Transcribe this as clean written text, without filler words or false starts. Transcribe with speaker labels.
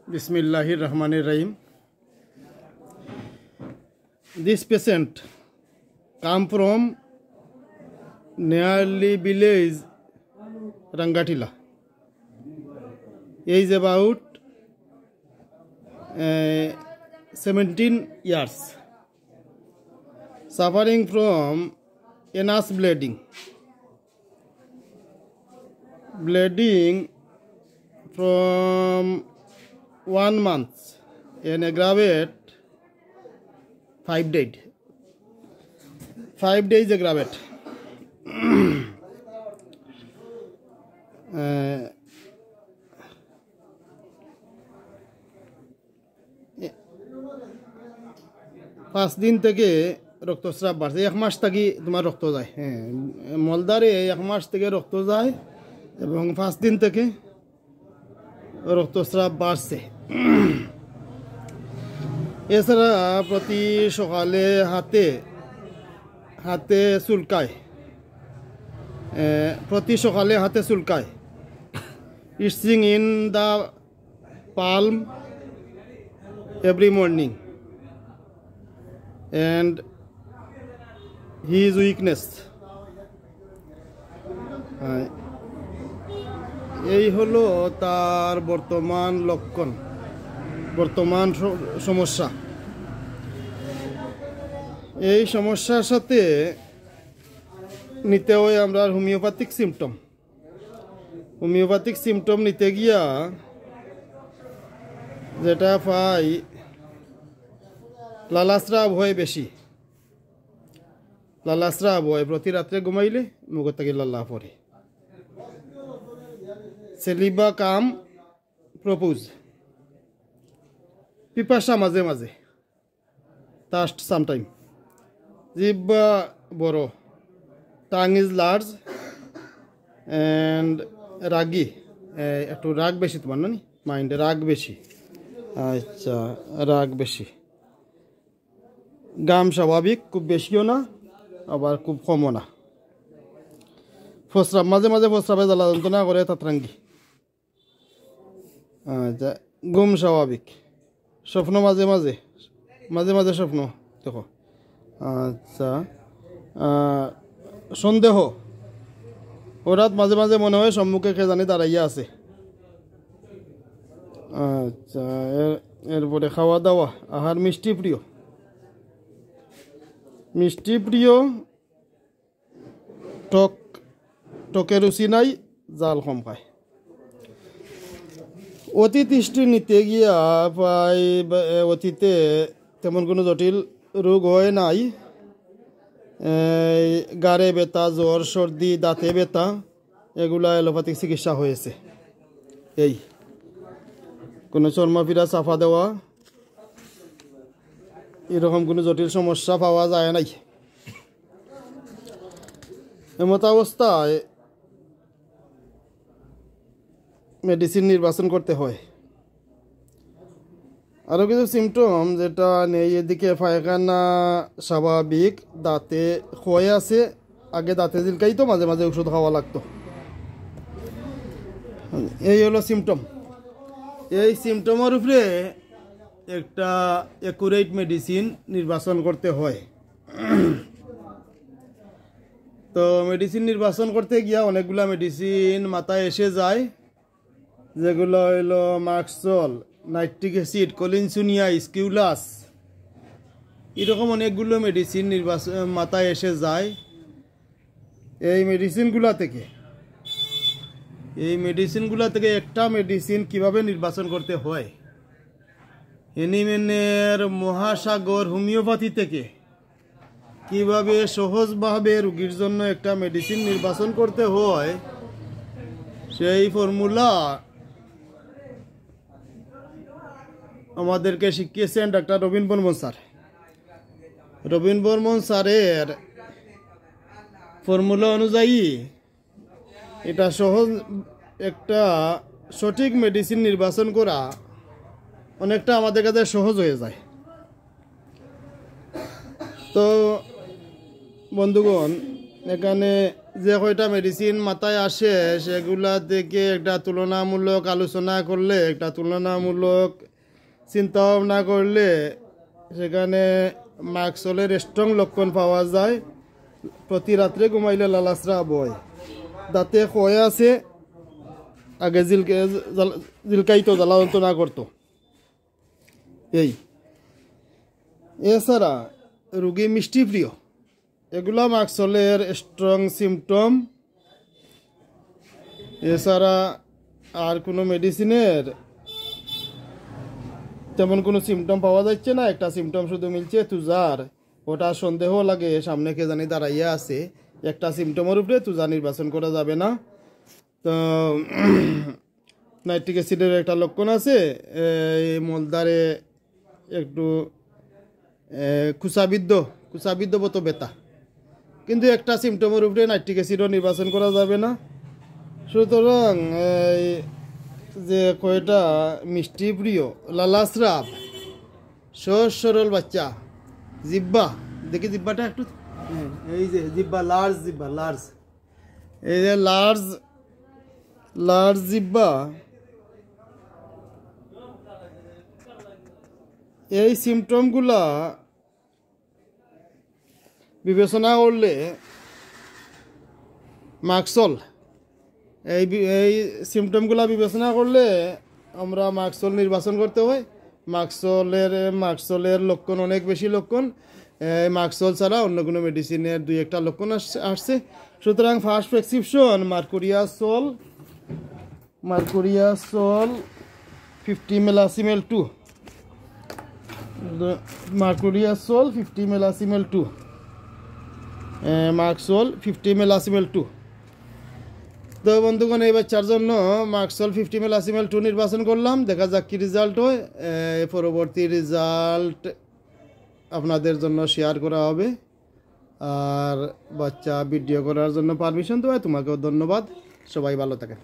Speaker 1: Bismillahir Rahmanir Rahim. This patient come from nearly village Rangatila. He is about 17 years. Suffering from anus bleeding. Bleeding from 1 month and aggravate 5 days. 5 days aggravate. পাঁচ দিন থেকে রক্তস্রাব বাড়ছে, 1 মাস থেকে তোমার রক্ত যায়। হ্যাঁ, মলদারে 1 মাস থেকে রক্ত যায় এবং 5 দিন থেকে রক্তস্রাব বাড়ছে। এছাড়া প্রতি সকালে হাতে চুলকায়, itching in the palm every morning and his weakness. এই হলো তার বর্তমান লক্ষণ, বর্তমান সমস্যা। এই সমস্যার সাথে নিতে হয় আমরা হোমিওপ্যাথিক সিমটম নিতে গিয়া যেটা পাই, লালাস্রাব হয় বেশি, লালাস্রাব হয় প্রতি রাত্রে ঘুমাইলে মুখ থেকে লালা পড়ে, সেলিবা কাম প্রপোজ, পিপাসা মাঝে মাঝে, থার্স্ট সামটাইম, জিহ্বা বড়, টাং ইজ লার্জ অ্যান্ড রাগি, একটু রাগ বেশি তোমার না মাইন্ডে, রাগ বেশি। আচ্ছা, রাগ বেশি। গাম স্বাভাবিক, খুব বেশিও না আবার খুব কমও না। প্রস্রাব মাঝে মাঝে প্রস্রাবে জ্বালা যন্ত্রণা করে তাতরাঙ্গি। আচ্ছা, ঘুম স্বাভাবিক, স্বপ্ন মাঝে মাঝে স্বপ্ন দেখো। আচ্ছা, সন্দেহ, হঠাৎ মাঝে মাঝে মনে হয় সম্মুখে কে জানি দাঁড়াইয়া আছে। আচ্ছা, এরপরে খাওয়া দাওয়া, আহার মিষ্টি প্রিয়, টকে রুচি নাই, জাল কম খায়। অতিষ্ঠি নিতে গিয়া প্রায় অতীতে তেমন কোনো জটিল রোগ হয় নাই। গাড়ে ব্যথা, জ্বর, সর্দি, দাঁতে ব্যথা, এগুলা অ্যালোপ্যাথিক চিকিৎসা হয়েছে। এই কোনো চর্মপীড়া, চাপা দেওয়া, এরকম কোনো জটিল সমস্যা পাওয়া যায় নাই। এমত অবস্থায় মেডিসিন নির্বাচন করতে হয়। আরও কিছু সিমটম যেটা নেই, এদিকে পায়খানা স্বাভাবিক, দাঁতে ক্ষয় আছে, আগে দাঁতে জিলকাইতো, মাঝে মাঝে ওষুধ খাওয়া লাগতো। এই হলো সিমটম। এই সিমটমের উপরে একটা অ্যাকুরেট মেডিসিন নির্বাচন করতে হয়। তো মেডিসিন নির্বাচন করতে গিয়া অনেকগুলা মেডিসিন মাথায় এসে যায়, যেগুলো হইলো মার্কসল, নাইট্রিক অ্যাসিড, কলিনসুনিয়া, স্কিউলাস, এরকম অনেকগুলো মেডিসিন মাথায় এসে যায়। এই মেডিসিনগুলা থেকে একটা মেডিসিন কিভাবে নির্বাচন করতে হয়, এনিমেনের মহাসাগর হোমিওপ্যাথি থেকে কিভাবে সহজভাবে রোগীর জন্য একটা মেডিসিন নির্বাচন করতে হয়, সেই ফর্মুলা আমাদেরকে শিখিয়েছেন ডাক্তার রবিন বর্মন স্যার। রবিন বর্মন স্যারের ফর্মুলা অনুযায়ী এটা একটা সঠিক মেডিসিন নির্বাচন করা অনেকটা আমাদের কাছে সহজ হয়ে যায়। তো বন্ধুগণ, এখানে যে কয়টা মেডিসিন মাথায় আসে সেগুলা থেকে একটা তুলনামূলক আলোচনা করলে, একটা তুলনামূলক চিন্তা ভাবনা করলে সেখানে মার্কসলের স্ট্রং লক্ষণ পাওয়া যায়। প্রতি রাত্রে ঘুমাইলে লালাসরা বয়, দাঁতে কয়ে আছে, আগে জিলকাইতো, জ্বালা যন্ত্রণা করতো। এই এছাড়া রুগী মিষ্টি প্রিয়, এগুলা মার্কসলের স্ট্রং সিমটম। এছাড়া আর কোনো মেডিসিনের তেমন কোনো সিমটম পাওয়া যাচ্ছে না। একটা সিমটম শুধু মিলছে তুজার, ওটা সন্দেহ লাগে সামনে কে জানি দাঁড়াইয়া আছে। একটা সিমটমের উপরে তুজা নির্বাচন করা যাবে না। তো নাইট্রিক অ্যাসিডের একটা লক্ষণ আছে, এই মলদারে একটু কুচাবিদ্ধ মতো ব্যথা, কিন্তু একটা সিমটমের উপরে নাইট্রিক অ্যাসিডও নির্বাচন করা যাবে না। সুতরাং যে কয়টা মিষ্টি প্রিয়, লালাস্রাব, সহজ সরল বাচ্চা, জিব্বা, দেখি জিব্বাটা একটু, এই যে জিব্বা, লার্জ, এই যে লার্জ জিব্বা, এই সিমটমগুলা বিবেচনা করলে মার্কসল, এই সিমটমগুলা বিবেচনা করলে আমরা মার্কসল নির্বাচন করতে হয়। মার্কসলের লক্ষণ অনেক বেশি লক্ষণ, মার্কসল ছাড়া অন্য কোনো মেডিসিনের দুই একটা লক্ষণ আসছে। সুতরাং ফার্স্ট প্রেসক্রিপশন মার্কুরিয়াসল 50 মেলাসিমেল 2, মার্কুরিয়াসল 50 মেলাসিমেল 2, মার্কসল 50 মেলাসিমেল 2। তো বন্ধুগণ, এই বাচ্চার জন্য মার্কসল 50 মেলাসিমেল 2 নির্বাচন করলাম। দেখা যাক কি রেজাল্ট হয়। পরবর্তী রেজাল্ট আপনাদের জন্য শেয়ার করা হবে। আর বাচ্চা ভিডিও করার জন্য পারমিশন দেওয়া, তোমাকেও ধন্যবাদ। সবাই ভালো থাকে।